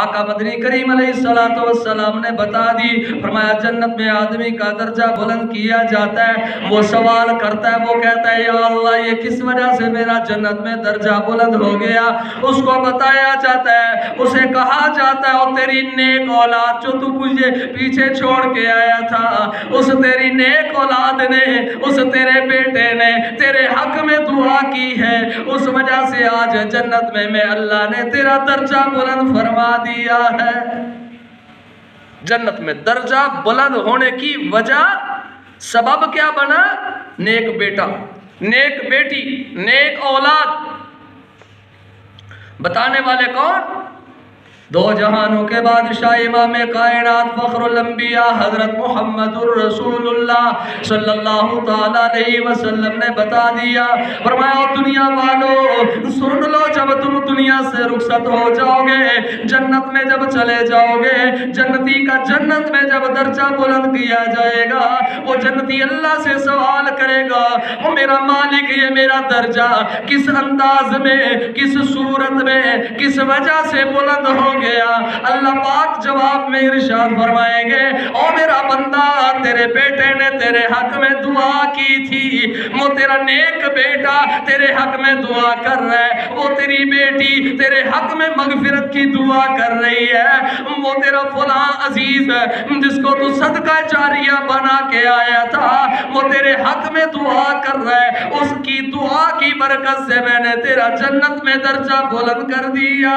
آقا مدنی کریم علیہ السلام نے بتا دی، فرمایا جنت میں آدمی کا درجہ بلند کیا جاتا ہے، وہ سوال کرتا ہے، وہ کہتا ہے یا اللہ یہ کس وجہ سے میرا جنت میں درجہ بلند ہو گیا؟ اس کو بتایا جاتا ہے، اسے کہا جاتا ہے اور تیری نیک اولاد جو تو مجھے پیچھے چھوڑ کے آیا تھا، اس تیری نیک اولاد نے، اس تیرے بیٹے نے تیرے حق میں دعا کی ہے، اس وجہ سے آج جنت میں اللہ نے تیرا درجہ بلند فرما دیا ہے۔ جنت میں درجہ بلند ہونے کی وجہ سبب کیا بنا؟ نیک بیٹا، نیک بیٹی، نیک اولاد۔ بتانے والے کون؟ دو جہانوں کے بادشاہ امام کائنات فخر الانبیاء حضرت محمد الرسول اللہ صلی اللہ تعالیٰ علیہ وسلم نے بتا دیا، فرمایا دنیا والو سن لو، جب تم دنیا سے رخصت ہو جاؤ گے، جنت میں جب چلے جاؤ گے، جنتی کا جنت میں جب درجہ بلند کیا جائے گا، وہ جنتی اللہ سے سوال کرے گا، وہ میرا مالک یہ میرا درجہ کس انداز میں، کس صورت میں، کس وجہ سے بلند ہو گیا؟ اللہ پاک جواب میں ارشاد فرمائیں گے، او میرا بندہ تیرے بیٹے نے تیرے حق میں دعا کی تھی، وہ تیرا نیک بیٹا تیرے حق میں دعا کر رہا ہے، وہ تیری بیٹی تیرے حق میں مغفرت کی دعا کر رہی ہے، وہ تیرا فلاں عزیز جس کو تو صدقہ جاریہ بنا کے آیا تھا وہ تیرے حق میں دعا کر رہا ہے، اس کی دعا کی برکت سے میں نے تیرا جنت میں درجہ بلند کر دیا۔